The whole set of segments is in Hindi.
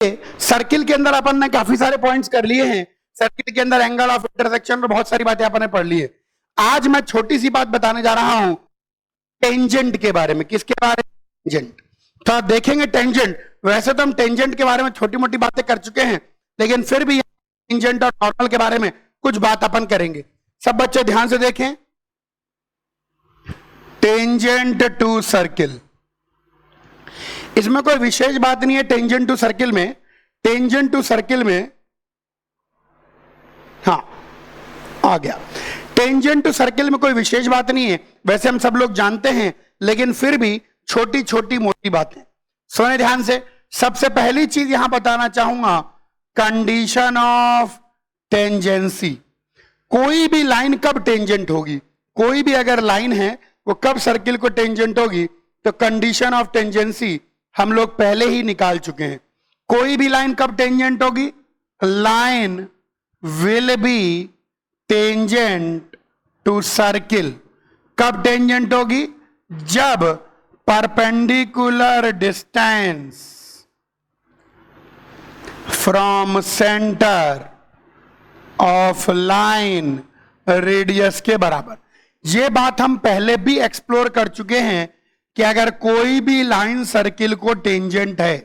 सर्किल के अंदर अपन ने काफी सारे पॉइंट्स कर लिए हैं। सर्किल के अंदर एंगल ऑफ इंटरसेक्शन और बहुत सारी बातें अपन ने पढ़ ली है। आज मैं छोटी सी बात बताने जा रहा हूं टेंजेंट के बारे में। किसके बारे में? टेंजेंट। तो आप देखेंगे टेंजेंट, वैसे तो हम टेंजेंट के बारे में छोटी मोटी बातें कर चुके हैं, लेकिन फिर भी टेंजेंट और नॉर्मल के बारे में कुछ बात अपन करेंगे। सब बच्चे ध्यान से देखें। टेंजेंट टू सर्किल, इसमें कोई विशेष बात नहीं है। टेंजेंट टू सर्किल में, टेंजेंट टू सर्किल में, हाँ आ गया। टेंजेंट टू सर्किल में कोई विशेष बात नहीं है, वैसे हम सब लोग जानते हैं, लेकिन फिर भी छोटी छोटी मोटी बातें सुने ध्यान से। सबसे पहली चीज यहां बताना चाहूंगा, कंडीशन ऑफ टेंजेंसी। कोई भी लाइन कब टेंजेंट होगी, कोई भी अगर लाइन है वो कब सर्किल को टेंजेंट होगी, तो कंडीशन ऑफ टेंजेंसी हम लोग पहले ही निकाल चुके हैं। कोई भी लाइन कब टेंजेंट होगी? Line will be tangent to circle. कब टेंजेंट होगी? जब perpendicular distance from centre of line radius के बराबर। यह बात हम पहले भी एक्सप्लोर कर चुके हैं कि अगर कोई भी लाइन सर्किल को टेंजेंट है,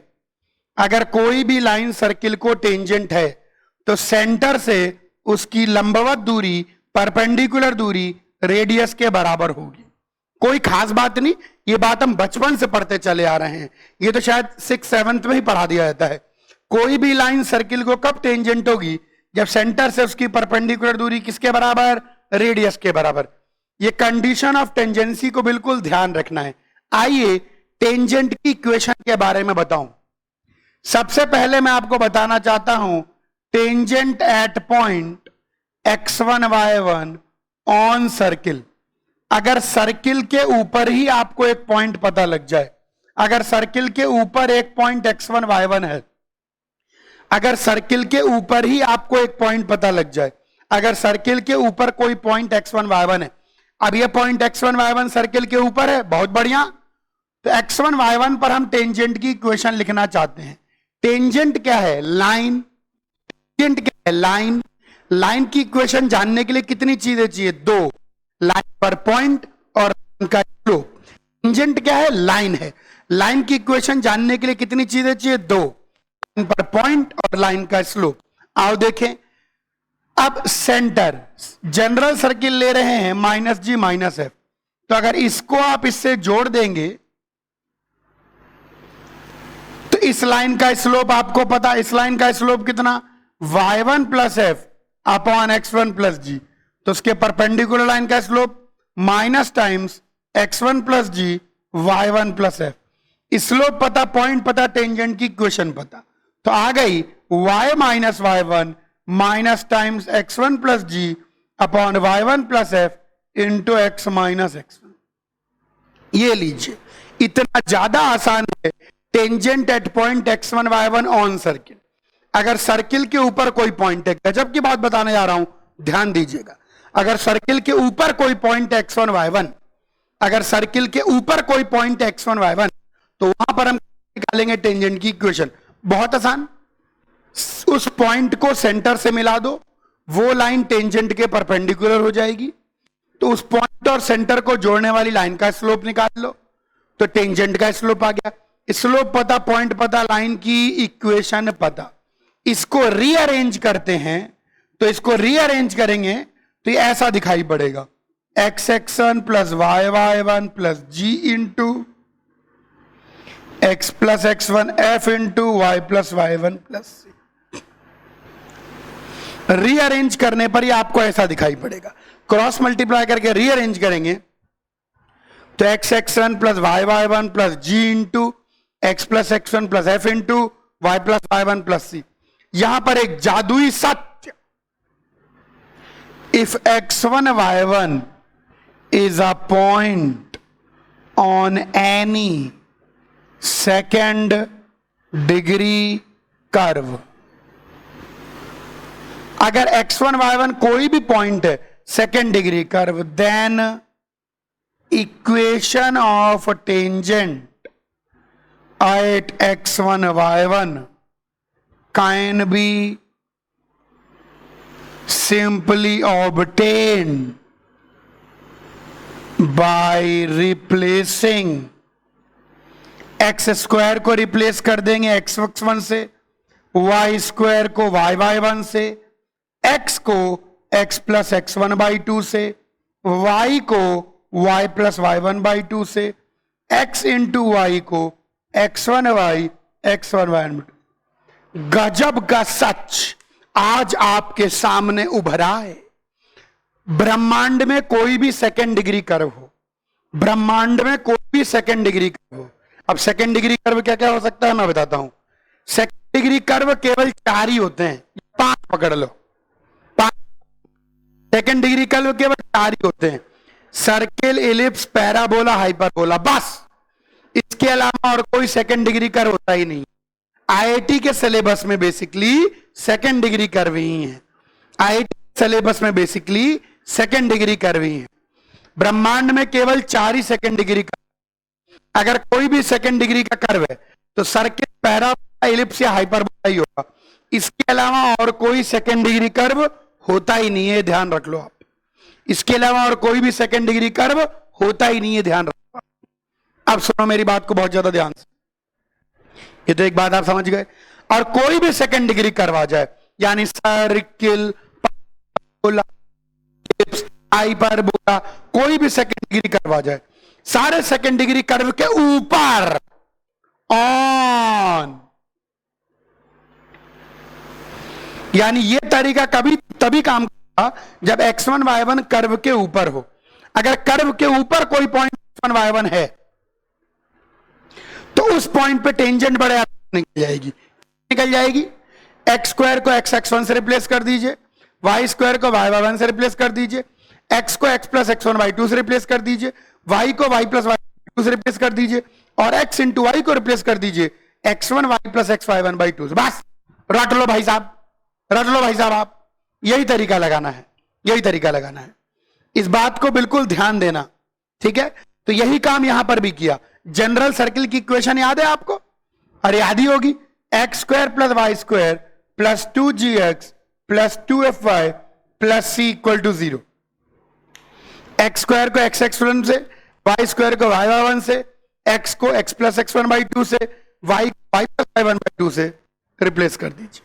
अगर कोई भी लाइन सर्किल को टेंजेंट है, तो सेंटर से उसकी लंबवत दूरी, परपेंडिकुलर दूरी रेडियस के बराबर होगी। कोई खास बात नहीं, ये बात हम बचपन से पढ़ते चले आ रहे हैं, ये तो शायद 6th-7th में ही पढ़ा दिया जाता है। कोई भी लाइन सर्किल को कब टेंजेंट होगी? जब सेंटर से उसकी परपेंडिकुलर दूरी किसके बराबर? रेडियस के बराबर। ये कंडीशन ऑफ टेंजेंसी को बिल्कुल ध्यान रखना है। आइए टेंजेंट की इक्वेशन के बारे में बताऊं। सबसे पहले मैं आपको बताना चाहता हूं tangent at point x1 y1 on circle. अगर सर्किल के ऊपर ही आपको एक पॉइंट पता लग जाए, अगर सर्किल के ऊपर एक पॉइंट x1 y1 है, अगर सर्किल के ऊपर ही आपको एक पॉइंट पता लग जाए, अगर सर्किल के ऊपर कोई पॉइंट x1 y1 है, अब ये पॉइंट x1 y1 सर्किल के ऊपर है, बहुत बढ़िया। तो x1 y1 पर हम टेंजेंट की इक्वेशन लिखना चाहते हैं। टेंजेंट क्या है? लाइन। टेंजेंट क्या है? लाइन। लाइन की इक्वेशन जानने के लिए कितनी चीजें चाहिए? दो, लाइन पर पॉइंट और लाइन का स्लोप। टेंजेंट क्या है? लाइन है। लाइन की इक्वेशन जानने के लिए कितनी चीजें चाहिए? दो, लाइन पर पॉइंट और लाइन का स्लोप। आओ देखें। अब सेंटर, जनरल सर्किल ले रहे हैं -g -f, तो अगर इसको आप इससे जोड़ देंगे तो इस लाइन का स्लोप आपको पता, इस लाइन का स्लोप कितना? y1 + f upon x1 + g। तो उसके परपेंडिकुलर लाइन का slope minus times x1 + g y1 + f। Slope पता, पॉइंट पता, टेंजेंट की इक्वेशन पता, तो आ गई y - y1 minus times x1 + g upon y1 + f into x - x1। ये लीजिए, इतना ज्यादा आसान है tangent at point x1 y1 on circle. अगर सर्किल के ऊपर कोई पॉइंट है, गजब की बात बताने जा रहा हूं, ध्यान दीजिएगा। अगर सर्किल के ऊपर कोई पॉइंट x1 y1, अगर सर्किल के ऊपर कोई पॉइंट x1 y1, तो वहां पर हम निकालेंगे टेंजेंट की इक्वेशन। बहुत आसान, उस पॉइंट को सेंटर से मिला दो, वो लाइन टेंजेंट के परपेंडिकुलर हो जाएगी, तो उस पॉइंट और सेंटर को जोड़ने वाली लाइन का स्लोप निकाल लो, तो टेंजेंट का स्लोप आ गया। स्लोप पता, पॉइंट पता, लाइन की इक्वेशन पता। इसको रीअरेंज करते हैं, तो इसको रीअरेंज करेंगे तो ये ऐसा दिखाई पड़ेगा, x(x1 + y(y1) + g into x + x1 f into y + y1 + c। Rearrange करने पर ये आपको ऐसा दिखाई पड़ेगा। क्रॉस मल्टीप्लाई करके रीअरेंज करेंगे तो x(x1 + y(y1) + g into x + x1 + f into y + y1 + c। यहां पर एक जादुई सत्य, if x1 y1 is a point on any second degree curve, अगर x1 y1 कोई भी पॉइंट है second degree curve, then equation of tangent at x1 y1 can be simply obtained by replacing, x square को रिप्लेस कर देंगे x1 से, वाई स्क्वायर को y1 से, x को x प्लस x1/2 से, y को y प्लस y1/2 से, x इंटू वाई को x1y x1y। गजब का सच आज आपके सामने उभरा है। ब्रह्मांड में कोई भी सेकेंड डिग्री कर्व हो, ब्रह्मांड में कोई भी सेकेंड डिग्री कर्व हो। अब सेकेंड डिग्री कर्व क्या क्या हो सकता है मैं बताता हूं। सेकेंड डिग्री कर्व केवल 4 ही होते हैं, 5 पकड़ लो, 5 सेकेंड डिग्री कर्व केवल 4 ही होते हैं। सर्किल, इलिप्स, पैराबोला, हाइपरबोला, बस। इसके अलावा और कोई सेकेंड डिग्री कर्व होता ही नहीं। आईआईटी के सिलेबस में बेसिकली सेकेंड डिग्री कर्व ही है। आईआईटी सिलेबस में बेसिकली सेकेंड डिग्री कर्व ही है। ब्रह्मांड में केवल 4 ही सेकेंड डिग्री कर्व। अगर कोई भी सेकेंड डिग्री का कर्व है तो सर्किल, पैराबोला, इलिप्स या हाइपरबोला ही होगा। इसके अलावा और कोई सेकेंड डिग्री कर्व होता ही नहीं है, ध्यान रख लो आप। इसके अलावा और कोई भी सेकेंड डिग्री कर्व होता ही नहीं है, ध्यान रखो। अब सुनो मेरी बात को बहुत ज्यादा ध्यान से। ये तो एक बात आप समझ गए। और कोई भी सेकेंड डिग्री कर्व आ जाए, यानी सर्किल, हाइपरबोला, कोई भी सेकेंड डिग्री कर्व आ जाए, सारे सेकेंड डिग्री कर्व के ऊपर ऑन, यानी ये तरीका कभी तभी काम करता जब x1 y1 कर्व के ऊपर हो। अगर कर्व के ऊपर कोई पॉइंट x1 y1 है तो उस पॉइंट पे टेंजेंट बड़े निकल जाएगी। एक्स स्क्वायर को x1 से रिप्लेस कर दीजिए, वाई स्क्वायर को y1 से रिप्लेस कर दीजिए, x को x प्लस x1/2 से रिप्लेस कर दीजिए, y को y प्लस y2 से रिप्लेस कर दीजिए, और x इंटू वाई को रिप्लेस कर दीजिए x1 y प्लस x1/2 से। बस रट लो भाई साहब, रट लो भाई साहब। आप यही तरीका लगाना है, यही तरीका लगाना है। इस बात को बिल्कुल ध्यान देना, ठीक है। तो यही काम यहां पर भी किया। जनरल सर्किल की इक्वेशन याद है आपको? अरे याद ही होगी, x square plus y square plus 2gx plus 2fy plus c equal to 0। X square को x1 से, वाई स्क्वायर को y1 से, x को x प्लस x1/2 से, y प्लस y1/2 से रिप्लेस कर दीजिए।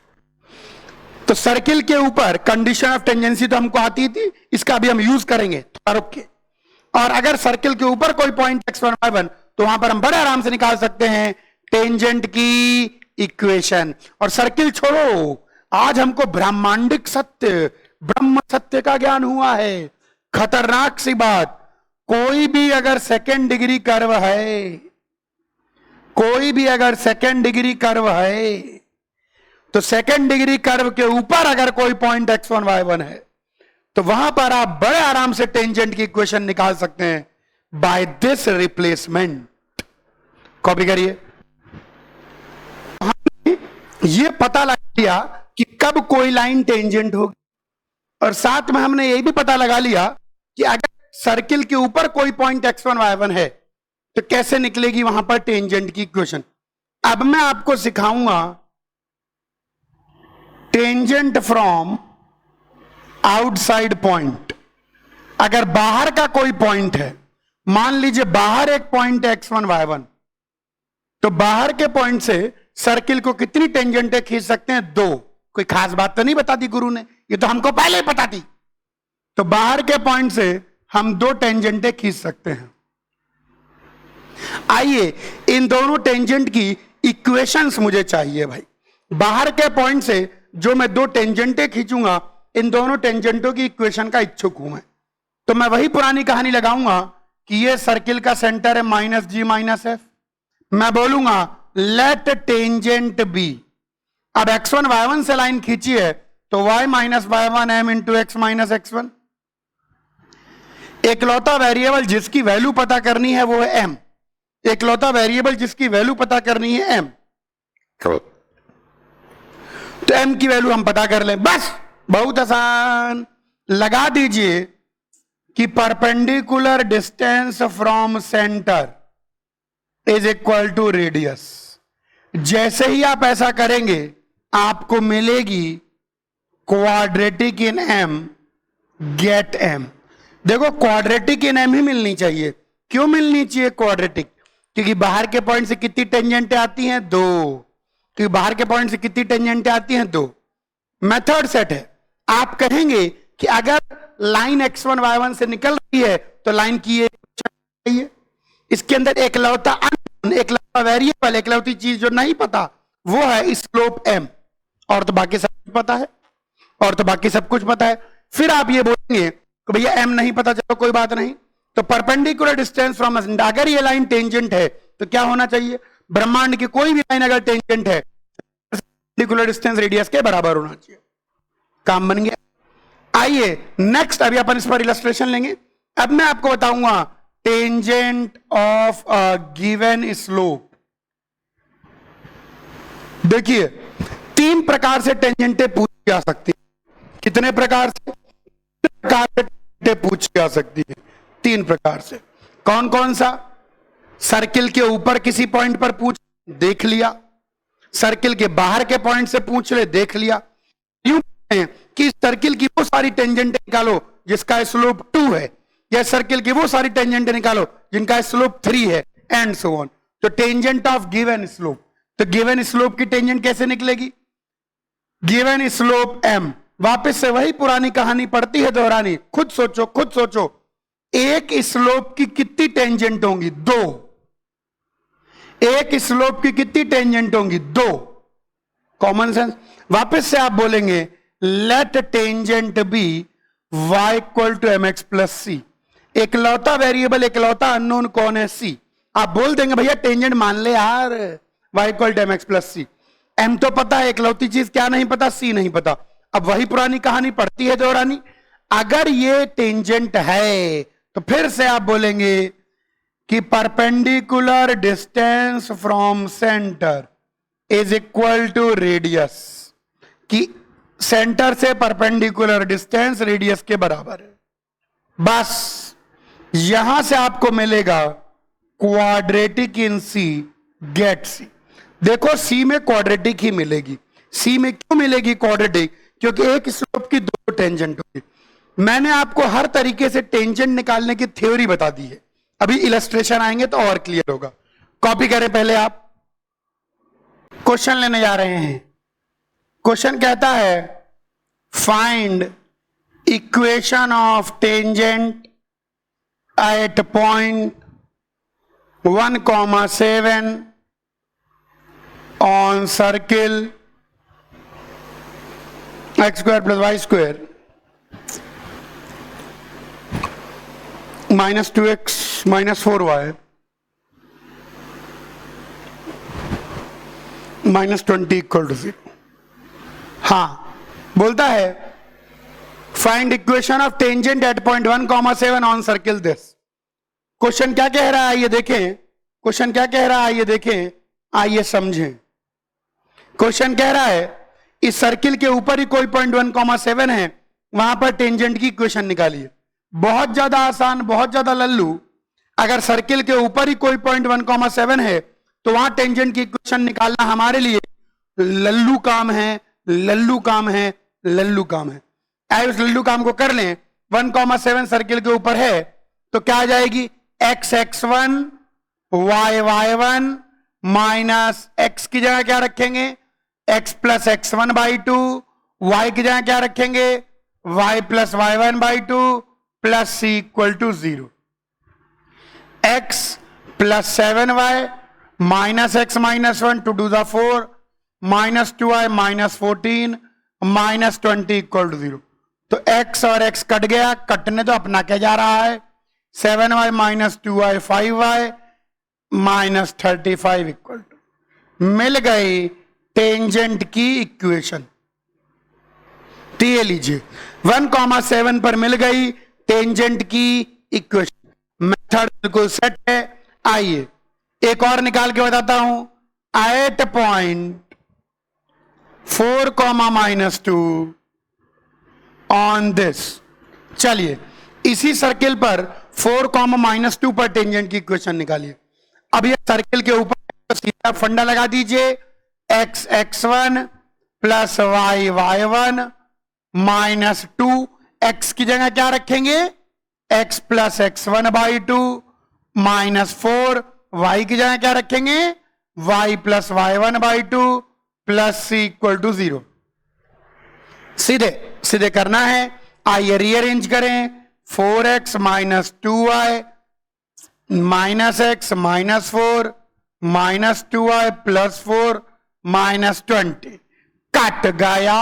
तो सर्किल के ऊपर कंडीशन ऑफ टेंजेंसी तो हमको आती थी, इसका भी हम यूज करेंगे थोड़ा रुक के। और अगर सर्किल के ऊपर कोई पॉइंट x1 y1 तो वहां पर हम बड़े आराम से निकाल सकते हैं टेंजेंट की इक्वेशन। और सर्किल छोड़ो, आज हमको ब्रह्मांडिक सत्य, ब्रह्म सत्य का ज्ञान हुआ है। खतरनाक सी बात, कोई भी अगर सेकेंड डिग्री कर्व है, कोई भी अगर सेकेंड डिग्री कर्व है, तो सेकेंड डिग्री कर्व के ऊपर अगर कोई पॉइंट x1 y1 है तो वहां पर आप बड़े आराम से टेंजेंट की इक्वेशन निकाल सकते हैं बाय दिस रिप्लेसमेंट। कॉपी करिए। हमने ये पता लगा लिया कि कब कोई लाइन टेंजेंट होगी, और साथ में हमने ये भी पता लगा लिया कि अगर सर्किल के ऊपर कोई पॉइंट x1 y1 है तो कैसे निकलेगी वहां पर टेंजेंट की इक्वेशन। अब मैं आपको सिखाऊंगा टेंजेंट फ्रॉम आउटसाइड पॉइंट। अगर बाहर का कोई पॉइंट है, मान लीजिए बाहर एक पॉइंट है x1 y1, तो बाहर के पॉइंट से सर्किल को कितनी टेंजेंटें खींच सकते हैं? 2। कोई खास बात तो नहीं बता दी गुरु ने, ये तो हमको पहले ही पता थी। तो बाहर के पॉइंट से हम 2 टेंजेंटें खींच सकते हैं। आइए इन दोनों टेंजेंट की इक्वेशंस मुझे चाहिए भाई। बाहर के पॉइंट से जो मैं 2 टेंजेंटें खींचूंगा, इन दोनों टेंजेंटों की इक्वेशन का इच्छुक हूं मैं। तो मैं वही पुरानी कहानी लगाऊंगा कि ये सर्किल का सेंटर है -g -f। मैं बोलूंगा लेट टेंजेंट बी। अब x1 y1 से लाइन खींची है तो y minus y1 m into x minus x1। एकलौता वेरिएबल जिसकी वैल्यू पता करनी है वो है m। एकलौता वेरिएबल जिसकी वैल्यू पता करनी है m, तो m की वैल्यू हम पता कर लें। बस बहुत आसान, लगा दीजिए कि perpendicular distance from centre is equal to radius. जैसे ही आप ऐसा करेंगे आपको मिलेगी quadratic in m get m। देखो क्वाड्रेटिक इन m ही मिलनी चाहिए। क्यों मिलनी चाहिए क्वाड्रेटिक? क्योंकि बाहर के पॉइंट से कितनी टेंजेंटें आती हैं? 2। क्योंकि बाहर के पॉइंट से कितनी टेंजेंटें आती हैं? 2। मेथड सेट है। आप कहेंगे कि अगर लाइन x1 y1 से निकल रही है तो लाइन की ये चाहिए। इसके अंदर एकलौता अननोन, एकलौता वेरिएबल, एकलौती चीज जो नहीं पता वो है स्लोप m, और तो बाकी सब कुछ पता है, और तो बाकी सब कुछ पता है। फिर आप ये बोलेंगे कि भैया m नहीं पता, चलो कोई बात नहीं, तो perpendicular distance from a centre, अगर ये लाइन टेंजेंट है तो क्या होना चाहिए? ब्रह्मांड की कोई भी लाइन अगर टेंजेंट है परपेंडिकुलर डिस्टेंस रेडियस के बराबर होना चाहिए। काम बन गया। आइए नेक्स्ट, अभी अपन इस पर इलस्ट्रेशन लेंगे। अब मैं आपको बताऊंगा tangent of a given slope. देखिए 3 प्रकार से टेंजेंटें पूछी जा सकती है। कितने प्रकार से? पूछी जा सकती है 3 प्रकार से। कौन कौन सा? सर्किल के ऊपर किसी पॉइंट पर पूछ, देख लिया। सर्किल के बाहर के पॉइंट से पूछ ले, देख लिया। यूं कि सर्किल की वो सारी टेंजेंट निकालो जिसका स्लोप 2 है, या सर्किल की वो सारी टेंजेंट निकालो जिनका स्लोप 3 है, एंड सो ऑन। तो टेंजेंट ऑफ गिवन स्लोप, तो गिवन स्लोप की टेंजेंट कैसे निकलेगी? Given slope m। वापस से वही पुरानी कहानी पड़ती है दोहरानी। खुद सोचो, खुद सोचो, एक स्लोप की कितनी टेंजेंट होंगी? 2। एक स्लोप की कितनी टेंजेंट होंगी? 2। Common sense. वापस से आप बोलेंगे let tangent B y equal to M x plus C. एकलौता वेरिएबल, एकलौता अननोन कौन है? c। आप बोल देंगे भैया टेंजेंट मान ले यार, y equal to M x plus c. m तो पता है, एकलौती चीज क्या नहीं पता? c नहीं पता। अब वही पुरानी कहानी पड़ती है दोहरानी। अगर ये टेंजेंट है तो फिर से आप बोलेंगे कि perpendicular distance from centre is equal to radius, कि सेंटर से परपेंडिकुलर डिस्टेंस रेडियस के बराबर है। बस यहां से आपको मिलेगा क्वाड्रेटिक इन सी गेट सी। देखो सी में क्वाड्रेटिक ही मिलेगी। सी में क्यों मिलेगी क्वाड्रेटिक? क्योंकि एक स्लोप की 2 टेंजेंट होगी। मैंने आपको हर तरीके से टेंजेंट निकालने की थ्योरी बता दी है। अभी इलस्ट्रेशन आएंगे तो और क्लियर होगा। कॉपी करें पहले। आप क्वेश्चन लेने जा रहे हैं। क्वेश्चन कहता है find equation of tangent at point 1,7 on circle x square plus y square -2x -4y -20 equal to 0। हाँ, बोलता है find equation of tangent at point 1,7 on circle this. Question क्या कह रहा है ये देखें। क्वेश्चन क्या कह रहा है ये देखें, आइए समझें। क्वेश्चन कह रहा है इस सर्किल के ऊपर ही कोई पॉइंट 1,7 है, वहां पर टेंजेंट की इक्वेशन निकालिए। बहुत ज्यादा आसान, बहुत ज्यादा लल्लू। अगर सर्किल के ऊपर ही कोई पॉइंट 1,7 है तो वहां टेंजेंट की इक्वेशन निकालना हमारे लिए लल्लू काम है, लल्लू काम है, लल्लू काम है। आइए उस लल्लू काम को कर लें। 1,7 सर्किल के ऊपर है तो क्या आ जाएगी? x x1 y y1 minus x की जगह क्या रखेंगे? x plus x1 by 2। y की जगह क्या रखेंगे? y plus y1 by 2 plus c equal to 0। x plus 7y minus x minus 1 to do the 4 minus 2y minus 14 minus 20 equal to 0। तो x और x कट गया, कटने तो अपना क्या जा रहा है? 7y minus 2y 5y minus 35 equal to, मिल गई टेंजेंट की इक्वेशन। तो ये लीजिए 1,7 पर मिल गई टेंजेंट की इक्वेशन। मेथड बिल्कुल सेट है। आइए एक और निकाल के बताता हूं। At point 4, -2 on this. चलिए इसी सर्किल पर 4, -2 पर टेंजेंट की इक्वेशन निकालिए। अब ये सर्किल के ऊपर सीधा फंडा लगा दीजिए। x x1 plus y y1 minus 2, x की जगह क्या रखेंगे, x plus x1 by 2 minus 4, y की जगह क्या रखेंगे, y plus y1 by 2 plus c equal to 0। सीधे सीधे करना है, आइए रीअरेंज करें। 4x minus 2y minus x minus 4 minus 2y plus 4 minus 20 कट गया।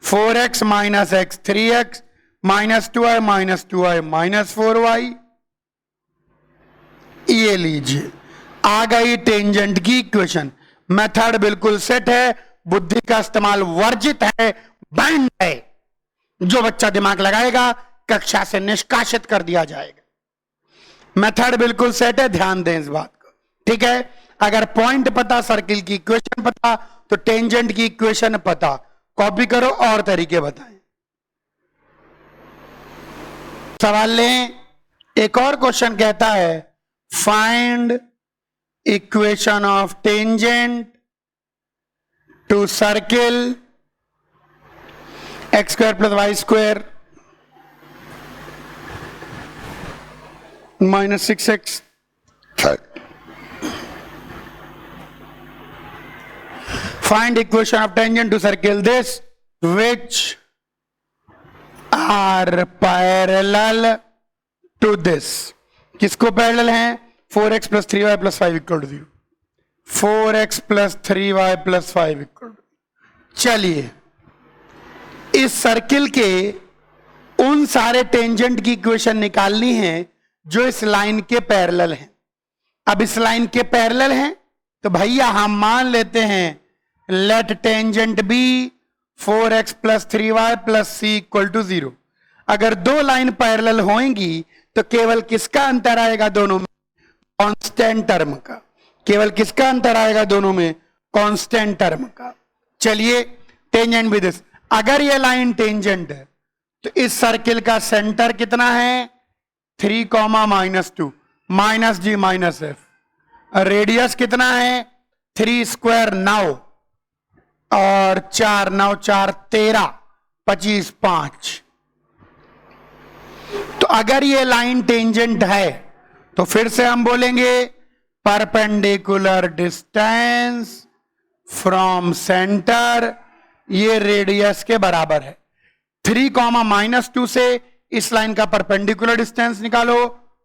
4x minus x 3x minus 2y minus 4y। ये लीजिए आ गई टेंजेंट की इक्वेशन। मेथड बिल्कुल सेट है, बुद्धि का इस्तेमाल वर्जित है, बैंड है। जो बच्चा दिमाग लगाएगा कक्षा से निष्कासित कर दिया जाएगा। मेथड बिल्कुल सेट है, ध्यान दें इस बात को, ठीक है। अगर पॉइंट पता, सर्किल की इक्वेशन पता, तो टेंजेंट की इक्वेशन पता, कॉपी करो और तरीके बताएं। सवाल लें। एक और क्वेश्चन कहता है find equation of tangent to circle x square plus y square minus 6x find equation of tangent to circle this which are parallel to this। किसको पैरेलल हैं, 4x plus 3y plus 5 equal to 0, 4x plus 3y plus 5 equal to. चलिए इस सर्किल के उन सारे टेंजेंट की इक्वेशन निकालनी है जो इस लाइन के पैरेलल हैं। अब इस लाइन के पैरेलल हैं तो भैया हम मान लेते हैं let tangent be 4x plus 3y plus c equal to 0। अगर दो लाइन पैरेलल होंगी तो केवल किसका अंतर आएगा दोनों में, कांस्टेंट टर्म का। केवल किसका अंतर आएगा दोनों में, कांस्टेंट टर्म का। चलिए टेंजेंट भी दिस, अगर ये लाइन टेंजेंट है तो इस सर्किल का सेंटर कितना है, 3 माइनस 2 माइनस जी माइनस एफ। रेडियस कितना है, 3 स्क्वायर 9 और 4 9 4 13 25 5। तो अगर ये लाइन टेंजेंट है तो फिर से हम बोलेंगे परपेंडिकुलर डिस्टेंस फ्रॉम सेंटर, ये रेडियस के बराबर है। 3 माइनस 2 से इस लाइन का परपेंडिकुलर डिस्टेंस निकालो,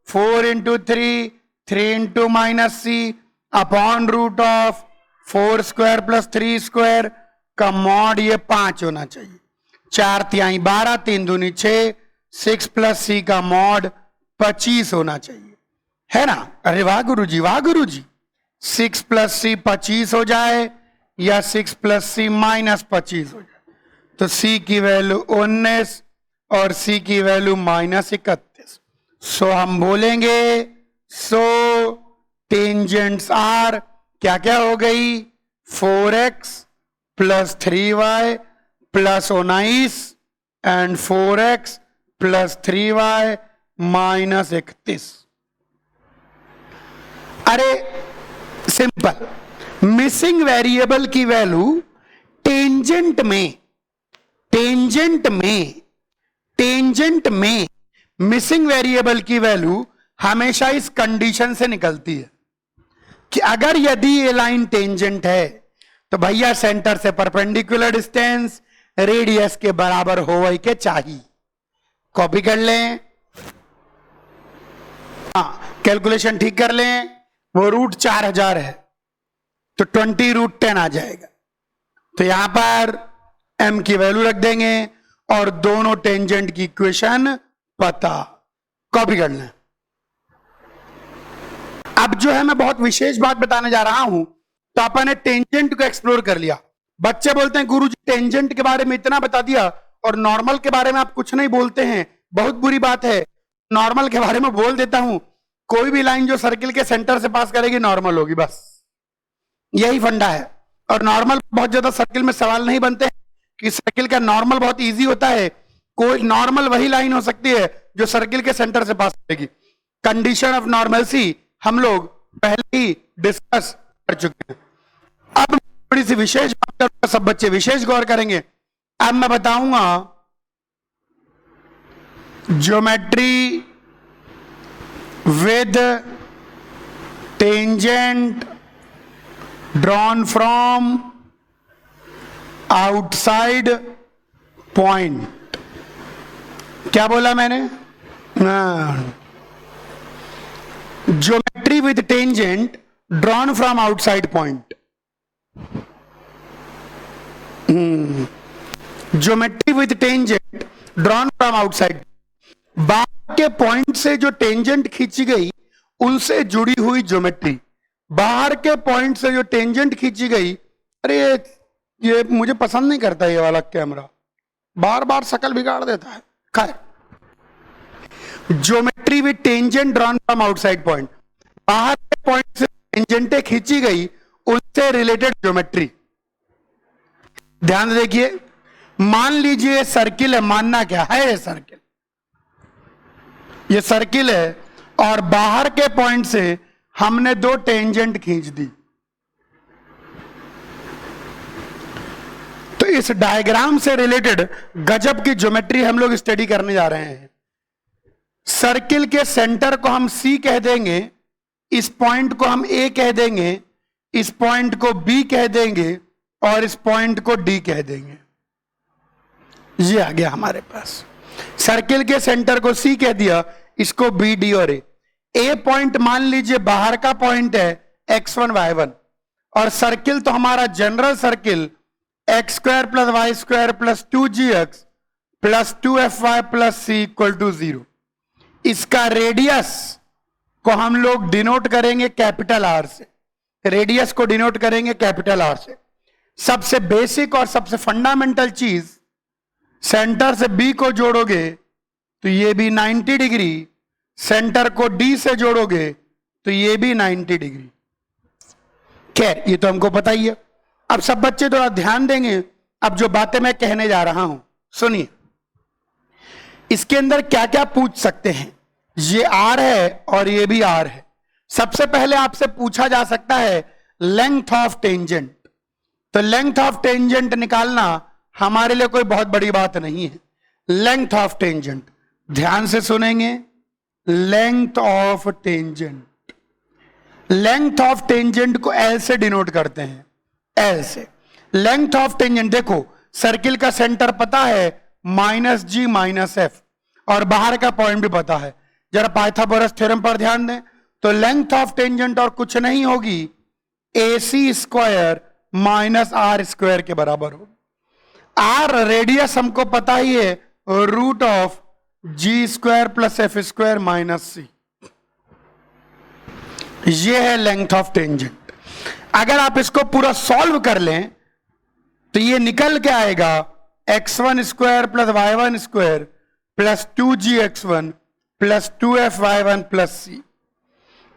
4 into 3 into minus c upon root of 4 square plus 3 square का मॉड, ये 5 होना चाहिए। 4 तिहाई 12, 3 दूनी 6, 6 प्लस सी का मॉड 25 होना चाहिए, है ना। अरे वाह गुरुजी, वाह गुरुजी। 6 प्लस सी 25 हो जाए या 6 प्लस सी माइनस 25 हो जाए, तो सी की वैल्यू 19 और सी की वैल्यू माइनस 31। सो हम बोलेंगे सो टेंजेंट्स आर क्या क्या हो गई, 4x plus 3y plus 19 and 4x plus 3y minus 31। अरे सिंपल, मिसिंग वेरिएबल की वैल्यू टेंजेंट में मिसिंग वेरिएबल की वैल्यू हमेशा इस कंडीशन से निकलती है कि अगर यदि ये लाइन टेंजेंट है तो भैया सेंटर से परपेंडिकुलर डिस्टेंस रेडियस के बराबर होवे के चाहिए। कॉपी कर लें, हाँ कैलकुलेशन ठीक कर लें। वो रूट 4000 है तो 20√10 आ जाएगा। तो यहां पर m की वैल्यू रख देंगे और दोनों टेंजेंट की इक्वेशन पता, कॉपी कर लें। अब जो है मैं बहुत विशेष बात बताने जा रहा हूं। तो अपन ने टेंजेंट को एक्सप्लोर कर लिया। बच्चे बोलते हैं गुरुजी टेंजेंट के बारे में इतना बता दिया और नॉर्मल के बारे में आप कुछ नहीं बोलते हैं, बहुत बुरी बात है। नॉर्मल के बारे में बोल देता हूं, कोई भी लाइन जो सर्किल के सेंटर से पास करेगी नॉर्मल होगी, बस यही फंडा है। और नॉर्मल बहुत ज्यादा सर्किल में सवाल नहीं बनते हैं कि सर्किल का नॉर्मल बहुत इजी होता है। कोई नॉर्मल वही लाइन हो सकती है जो सर्किल के सेंटर से पास करेगी। कंडीशन ऑफ नॉर्मलसी हम लोग पहले ही डिस्कस कर चुके हैं। अब थोड़ी सी विशेष बात करूंगा, सब बच्चे विशेष गौर करेंगे। अब मैं बताऊंगा geometry with tangent drawn from outside point. क्या बोला मैंने? Geometry with tangent drawn from outside point. Geometry with tangent drawn from outside, बाहर के पॉइंट से जो टेंजेंट खींची गई उनसे जुड़ी हुई ज्योमेट्री। बाहर के पॉइंट से जो टेंजेंट खींची गई, अरे ये मुझे पसंद नहीं करता ये वाला कैमरा, बार बार शक्ल बिगाड़ देता है। खैर, geometry with tangent drawn from outside point, बाहर के पॉइंट से टेंजेंटें खींची गई उनसे रिलेटेड ज्योमेट्री। ध्यान से देखिए, मान लीजिए सर्किल है, मानना क्या है, ये सर्किल, ये सर्किल है और बाहर के पॉइंट से हमने दो टेंजेंट खींच दी। तो इस डायग्राम से रिलेटेड गजब की ज्योमेट्री हम लोग स्टडी करने जा रहे हैं। सर्किल के सेंटर को हम C कह देंगे, इस पॉइंट को हम A कह देंगे, इस पॉइंट को B कह देंगे और इस पॉइंट को D कह देंगे। ये आ गया हमारे पास। सर्किल के सेंटर को C कह दिया, इसको B, D और A पॉइंट मान लीजिए बाहर का पॉइंट है x1 y1, और सर्किल तो हमारा general circle x square plus y square plus 2gx plus 2fy plus c equal to 0। इसका रेडियस को हम लोग डिनोट करेंगे कैपिटल R से, रेडियस को डिनोट करेंगे कैपिटल R से। सबसे बेसिक और सबसे फंडामेंटल चीज, सेंटर से B को जोड़ोगे तो ये भी 90 डिग्री, सेंटर को D से जोड़ोगे तो ये भी 90 डिग्री। खैर, ये तो हमको पता ही है। अब सब बच्चे थोड़ा ध्यान देंगे, अब जो बातें मैं कहने जा रहा हूं सुनिए। इसके अंदर क्या क्या पूछ सकते हैं, ये R है और ये भी R है। सबसे पहले आपसे पूछा जा सकता है लेंथ ऑफ टेंजेंट। तो लेंथ ऑफ टेंजेंट निकालना हमारे लिए कोई बहुत बड़ी बात नहीं है। लेंथ ऑफ टेंजेंट, ध्यान से सुनेंगे, length of tangent, length of tangent को L से डिनोट करते हैं, L से। लेंथ ऑफ टेंजेंट देखो, सर्किल का सेंटर पता है -g -f और बाहर का पॉइंट भी पता है। जरा पाइथागोरस थ्योरम पर ध्यान दें, तो लेंथ ऑफ टेंजेंट और कुछ नहीं होगी, AC square minus R square के बराबर होगी। R रेडियस हमको पता ही है, root of g square plus f square minus c। ये है लेंथ ऑफ टेंजेंट। अगर आप इसको पूरा सॉल्व कर लें तो ये निकल के आएगा x1 square plus y1 square plus 2gx1 plus 2fy1 plus c।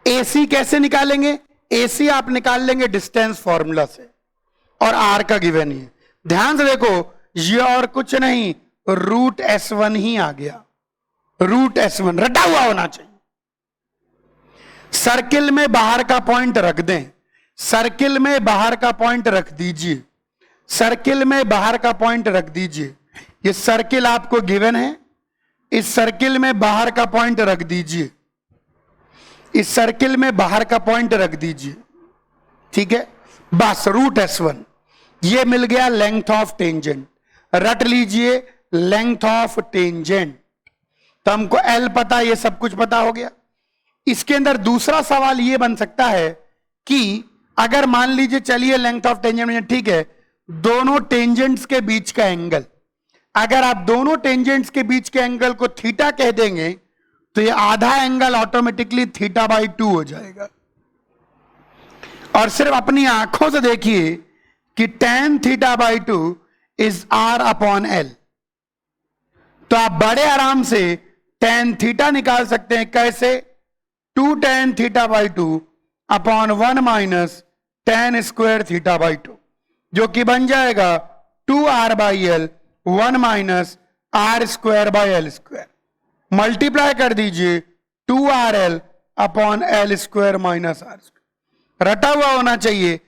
AC कैसे निकालेंगे? AC आप निकाल लेंगे डिस्टेंस फॉर्मूला से, और R का गिवन ही है। ध्यान से देखो, ये और कुछ नहीं, रूट S1 ही आ गया, रूट S1 रटा हुआ होना चाहिए। सर्किल में बाहर का पॉइंट रख दें, सर्किल में बाहर का पॉइंट रख दीजिए, सर्किल में बाहर का पॉइंट रख दीजिए। ये सर्किल आपको गिवन है, इस सर्किल में बाहर का पॉइंट रख दीजिए, इस सर्किल में बाहर का पॉइंट रख दीजिए, ठीक है। बस रूट S1, ये मिल गया लेंथ ऑफ टेंजेंट। रट लीजिए लेंथ ऑफ टेंजेंट, तो हमको L पता, ये सब कुछ पता हो गया। इसके अंदर दूसरा सवाल ये बन सकता है कि अगर मान लीजिए, चलिए लेंथ ऑफ टेंजेंट ठीक है, दोनों टेंजेंट्स के बीच का एंगल, अगर आप दोनों टेंजेंट्स के बीच के एंगल को थीटा कह देंगे तो ये आधा एंगल ऑटोमेटिकली θ/2 हो जाएगा। और सिर्फ अपनी आंखों से देखिए कि tan θ/2 इज R/L। तो आप बड़े आराम से tan थीटा निकाल सकते हैं। कैसे? 2 tan θ/2 upon 1 minus tan square θ/2, जो कि बन जाएगा 2R/L 1 minus R square by L square. Multiply कर दीजिए 2RL upon L square minus R square. रटा हुआ होना चाहिए,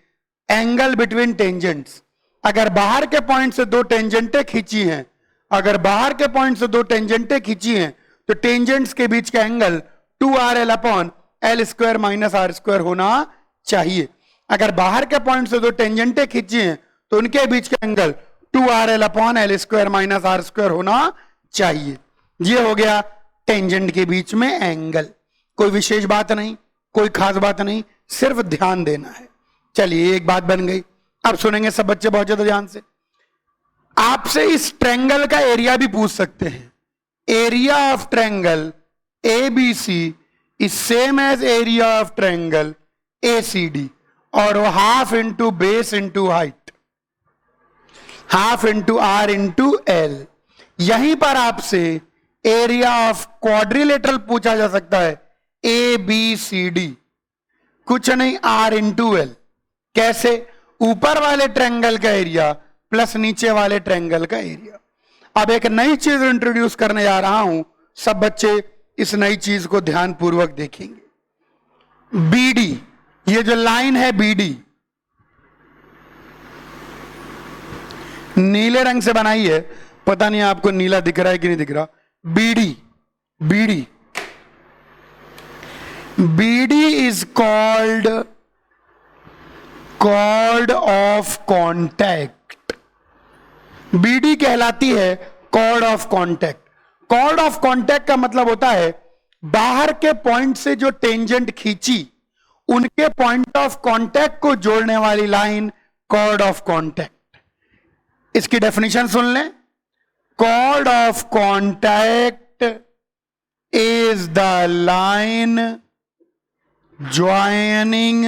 एंगल बिटवीन टेंजेंट्स। अगर बाहर के पॉइंट से दो टेंजेंटें खींची हैं, अगर बाहर के पॉइंट से दो टेंजेंटें खींची हैं, तो टेंजेंट्स के बीच का angle 2RL upon L square minus R square होना चाहिए। अगर बाहर के पॉइंट से दो टेंजेंटें खींची हैं, तो उनके बीच का angle 2RL upon L square minus R square होना चाहिए। ये हो गया टेंजेंट के बीच में एंगल। कोई विशेष बात नहीं, कोई खास बात नहीं, सिर्फ ध्यान देना है। चलिए, एक बात बन गई। अब सुनेंगे सब बच्चे बहुत ज्यादा ध्यान से। आपसे इस ट्रायंगल का एरिया भी पूछ सकते हैं। Area of triangle ABC is same as area of triangle ACD, और वो half into base into height, half into R into L। यहीं पर आपसे एरिया ऑफ क्वाड्रिलेटरल पूछा जा सकता है, ABCD, कुछ नहीं R इंटू L। कैसे? ऊपर वाले ट्रायंगल का एरिया प्लस नीचे वाले ट्रायंगल का एरिया। अब एक नई चीज इंट्रोड्यूस करने जा रहा हूं, सब बच्चे इस नई चीज को ध्यान पूर्वक देखेंगे। BD, ये जो लाइन है BD, नीले रंग से बनाई है, पता नहीं आपको नीला दिख रहा है कि नहीं दिख रहा। BD is called chord of contact. BD कहलाती है chord of contact. Chord of contact का मतलब होता है बाहर के पॉइंट से जो टेंजेंट खींची, उनके पॉइंट ऑफ कॉन्टैक्ट को जोड़ने वाली लाइन कॉर्ड ऑफ कॉन्टैक्ट। इसकी डेफिनेशन सुन लें। Chord of contact is the line joining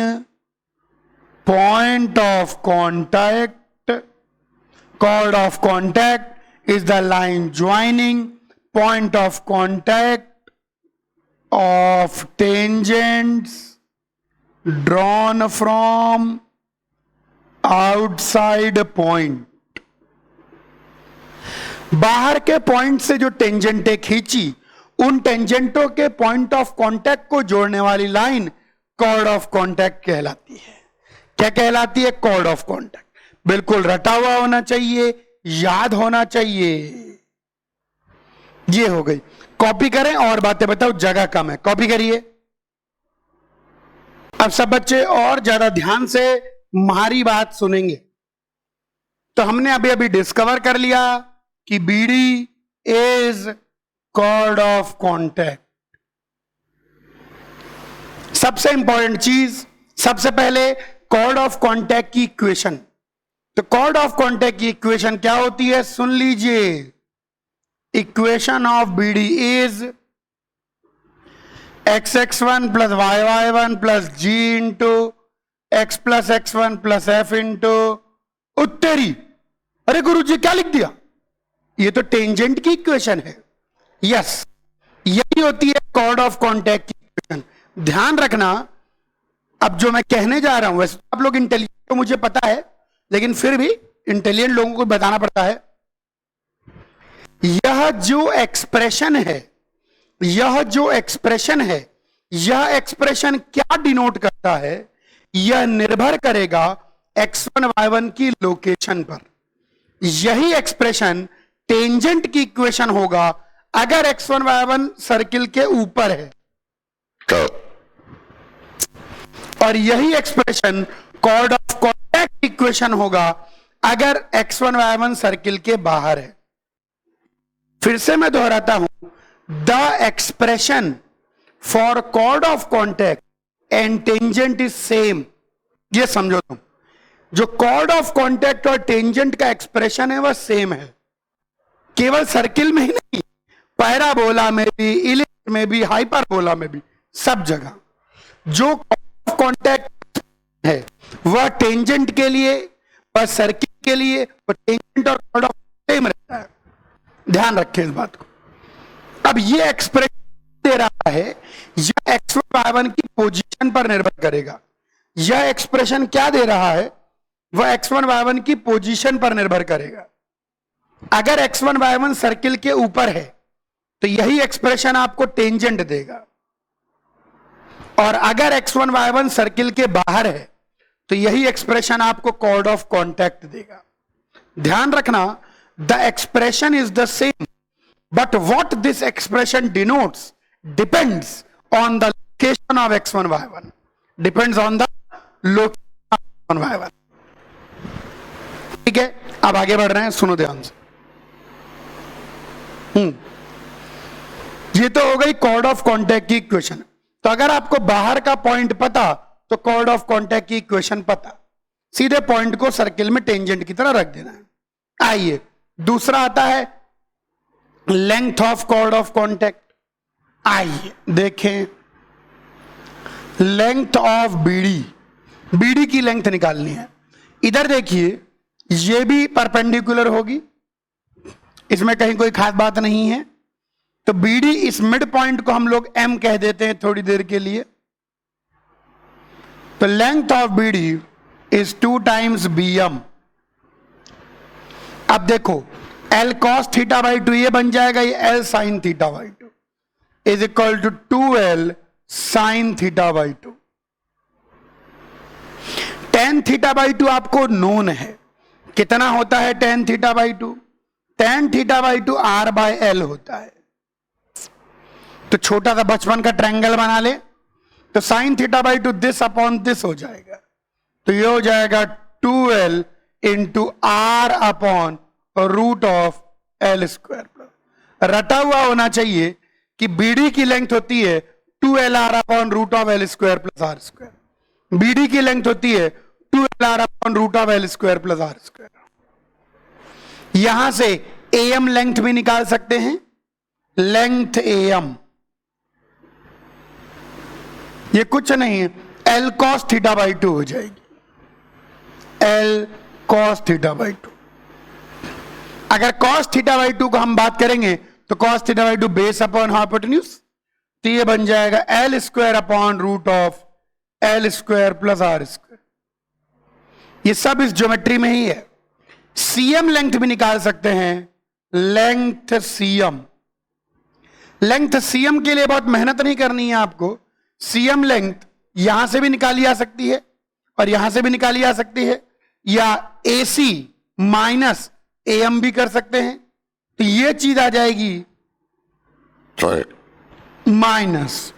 point of contact. Chord of contact is the line joining point of contact of tangents drawn from outside point. बाहर के पॉइंट से जो टेंजेंटें खींची, उन टेंजेंटों के पॉइंट ऑफ कांटेक्ट को जोड़ने वाली लाइन कॉर्ड ऑफ कांटेक्ट कहलाती है। क्या कहलाती है? Chord of contact. बिल्कुल रटा हुआ होना चाहिए, याद होना चाहिए। ये हो गई। कॉपी करें और बातें बताओ, जगह कम है, कॉपी करिए। अब सब बच्चे और ज्यादा ध्यान से हमारी बात सुनेंगे। तो हमने अभी अभी डिस्कवर कर लिया कि BD is chord of contact. सबसे इंपॉर्टेंट चीज, सबसे पहले कॉर्ड ऑफ कांटेक्ट की इक्वेशन। तो कॉर्ड ऑफ कांटेक्ट की इक्वेशन क्या होती है? सुन लीजिए। Equation of BD is XX1 plus YY1 plus G into X plus X1 plus F into उत्तरी। अरे गुरुजी क्या लिख दिया? ये तो टेंजेंट की इक्वेशन है। यस, यही होती है कॉर्ड ऑफ कांटेक्ट की इक्वेशन। ध्यान रखना, अब जो मैं कहने जा रहा हूं, वैसे तो आप लोग इंटेलिजेंट तो मुझे पता है, लेकिन फिर भी इंटेलिजेंट लोगों को बताना पड़ता है। यह जो एक्सप्रेशन है, यह एक्सप्रेशन क्या डिनोट करता है? यह निर्भर करेगा X1 Y1 की लोकेशन पर। यही एक्सप्रेशन टेंजेंट की इक्वेशन होगा अगर X1 Y1 सर्किल के ऊपर है, और यही expression chord of contact equation होगा अगर X1 Y1 सर्किल के बाहर है। फिर से मैं दोहराता हूं, the expression for chord of contact and tangent is same. ये समझो तुम, जो कॉर्ड ऑफ कांटेक्ट और टेंजेंट का एक्सप्रेशन है वह सेम है। केवल सर्किल में ही नहीं, पैराबोला में भी, इलिप्स में भी, हाइपरबोला में भी, सब जगह जो कांटेक्ट है वह टेंजेंट के लिए, वह सर्किल के लिए, वह टेंजेंट और कॉर्ड ऑफ सेम रहता है। ध्यान रखें इस बात को। अब ये एक्सप्रेशन दे रहा है, यह X1 Y1 की पोजीशन पर निर्भर करेगा। यह एक्सप्रेशन क्या दे रहा है? वह X1 Y1 की पोजीशन पर निर्भर करेगा। अगर X1 Y1 सर्किल के ऊपर है तो यही एक्सप्रेशन आपको टेंजेंट देगा, और अगर X1 Y1 सर्किल के बाहर है तो यही एक्सप्रेशन आपको कॉर्ड ऑफ कॉन्टैक्ट देगा। ध्यान रखना, the expression is the same, but what this expression denotes depends on the location of x1 y1, depends on the location of x1 y1। ठीक है, अब आगे बढ़ रहे हैं, सुनो ध्यान से। ये तो हो गई कॉर्ड ऑफ कॉन्टैक्ट की इक्वेशन। तो अगर आपको बाहर का पॉइंट पता तो कॉर्ड ऑफ कॉन्टैक्ट की इक्वेशन पता, सीधे पॉइंट को सर्किल में टेंजेंट की तरह रख देना है। आइए दूसरा आता है length of chord of contact. आइए देखें, लेंथ ऑफ बीडी की लेंथ निकालनी है। इधर देखिए, ये भी परपेंडिकुलर होगी, इसमें कहीं कोई खास बात नहीं है। तो बीडी, इस मिड पॉइंट को हम लोग एम कह देते हैं थोड़ी देर के लिए। तो length of BD is 2 times bm। अब देखो, L cos थीटा बाई 2 ये बन जाएगा, ये L sin theta by 2 is equal to 2L sin theta by 2। tan theta by 2 आपको नोन है, कितना होता है tan theta by 2? tan theta by 2 R by L होता है। तो छोटा सा बचपन का ट्रायंगल बना ले, तो sin theta by 2 this upon this हो जाएगा। तो ये हो जाएगा 2L into R upon root of L square. रटा हुआ होना चाहिए कि बीडी की लेंथ होती है 2LR upon root of L square plus R square. BD की लेंथ होती है 2LR upon root of L square plus R square. यहां से AM लेंथ भी निकाल सकते हैं, लेंथ AM ये कुछ नहीं है, L cos थीटा बाई 2 हो जाएगी, L cos थीटा बाई 2। अगर cos थीटा बाई 2 को हम बात करेंगे तो cos theta by 2 base upon hypotenuse, तो ये बन जाएगा L square upon root of L square plus R square. ये सब इस ज्योमेट्री में ही है। CM लेंथ भी निकाल सकते हैं, लेंथ CM। लेंथ CM के लिए बहुत मेहनत नहीं करनी है आपको। CM लेंथ यहां से भी निकाली जा सकती है और यहां से भी निकाली जा सकती है, या AC माइनस AM भी कर सकते हैं। तो ये चीज आ जाएगी माइनस,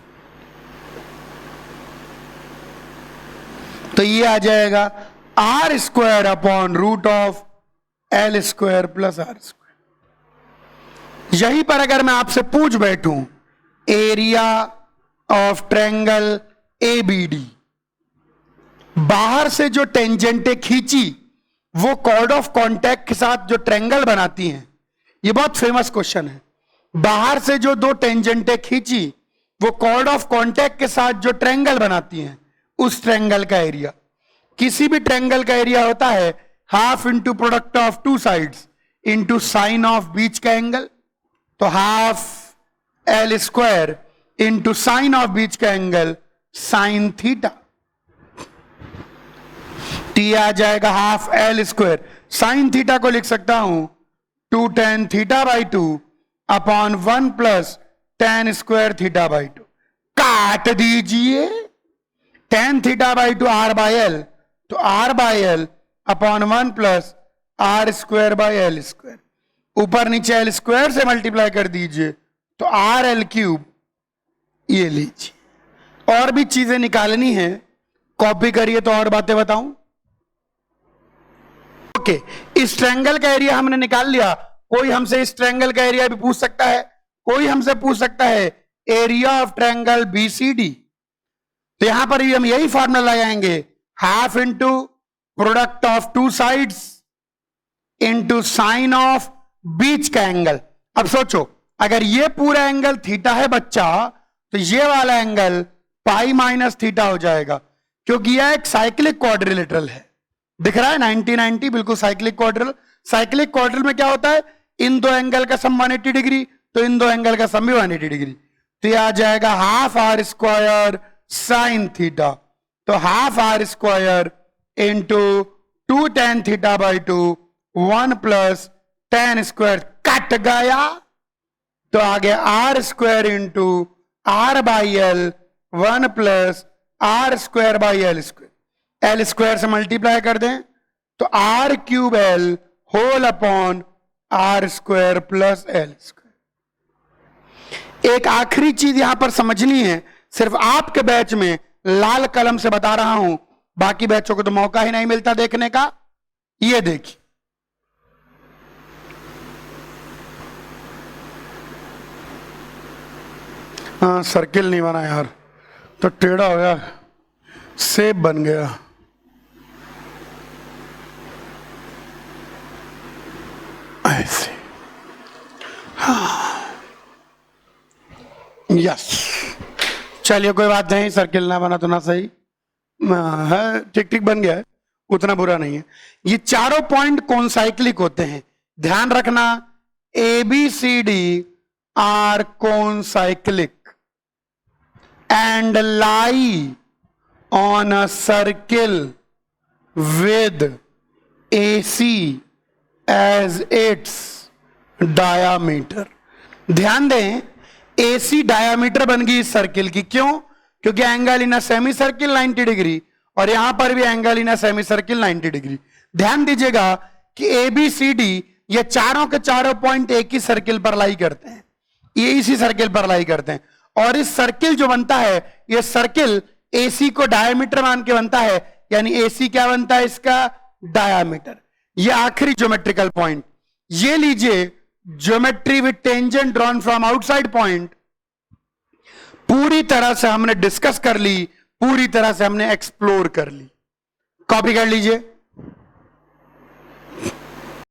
तो ये आ जाएगा R square upon root of L square plus R square. यहीं पर अगर मैं आपसे पूछ बैठूं एरिया ऑफ ट्रायंगल ABD, बाहर से जो टेंजेंटे खींची वो कॉर्ड ऑफ कॉन्टैक्ट के साथ जो ट्रायंगल बनाती हैं, ये बहुत फेमस क्वेश्चन है। बाहर से जो दो टेंजेंटे खींची वो कॉर्ड ऑफ कॉन्टैक्ट के साथ जो ट्रायंगल बनाती हैं, उस ट्रायंगल का एरिया। किसी भी ट्रायंगल का एरिया होता है half into product of two sides into sine of बीच का एंगल। तो half L square into sine of बीच का एंगल साइन थीटा, टी आ जाएगा half L square. Sine theta को लिख सकता हूं 2 tan theta by 2 upon 1 plus tan square theta by 2। काट दीजिए, tan theta by 2 R by L, तो R by L upon 1 plus R square by L square. ऊपर नीचे L स्क्वायर से मल्टीप्लाई कर दीजिए तो RL क्यूब। ये लीजिए, और भी चीजें निकालनी है, कॉपी करिए तो और बातें बताऊं। ओके, इस ट्रायंगल का एरिया हमने निकाल लिया। कोई हमसे इस ट्रायंगल का एरिया भी पूछ सकता है, कोई हमसे पूछ सकता है एरिया ऑफ ट्रायंगल BCD। तो यहां पर भी हम यही फॉर्मूला लगाएंगे, half into product of two sides into sine of बीच का एंगल। अब सोचो, अगर ये पूरा एंगल थीटा है बच्चा, तो ये वाला एंगल पाई माइनस थीटा हो जाएगा, क्योंकि यह एक साइक्लिक क्वाड्रिलेटरल है। दिख रहा है 90-90, बिल्कुल साइक्लिक क्वाड्रिल। साइक्लिक क्वाड्रिल में क्या होता है, इन दो एंगल का सम 180 डिग्री, तो इन दो एंगल का सम भी 180 डिग्री। तो यह आ जाएगा half R square sine theta, तो half R square into 2 tan theta by 2 1 plus tan square, cut गया तो आ गया R square into R by L 1 plus R square by L square. L square से मल्टीप्लाई कर दें तो R cube L whole upon R square plus L square. एक आखिरी चीज यहां पर समझनी है, सिर्फ आपके बैच में लाल कलम से बता रहा हूं, बाकी बैचों को तो मौका ही नहीं मिलता देखने का। ये देखिए, हाँ सर्किल नहीं बना यार, तो टेढ़ा हो गया, सेब बन गया। ऐसे, हाँ यस, चलिए कोई बात नहीं, सर्किल ना बना तो ना सही है, ठीक ठीक बन गया है, उतना बुरा नहीं है। ये चारों पॉइंट कौन साइक्लिक होते हैं, ध्यान रखना, A B C D are concyclic and lie on a circle with AC as its diameter। ध्यान दें, AC डायामीटर बन गई इस सर्किल की, क्यों? क्योंकि angle in semi circle 90 degree और यहां पर भी angle in semi circle 90 degree. ध्यान दीजिएगा कि ए बी सी डी ये चारों के चारों पॉइंट एक ही सर्किल पर लाई करते हैं, ये इसी सर्किल पर लाई करते हैं, और इस सर्किल जो बनता है, ये सर्किल AC को डायमीटर मान के बनता है, यानी AC क्या बनता है इसका डायमीटर। ये आखिरी ज्योमेट्रिकल पॉइंट, ये लीजिए, geometry with tangent drawn from outside point पूरी तरह से हमने डिस्कस कर ली, पूरी तरह से हमने एक्सप्लोर कर ली। कॉपी कर लीजिए।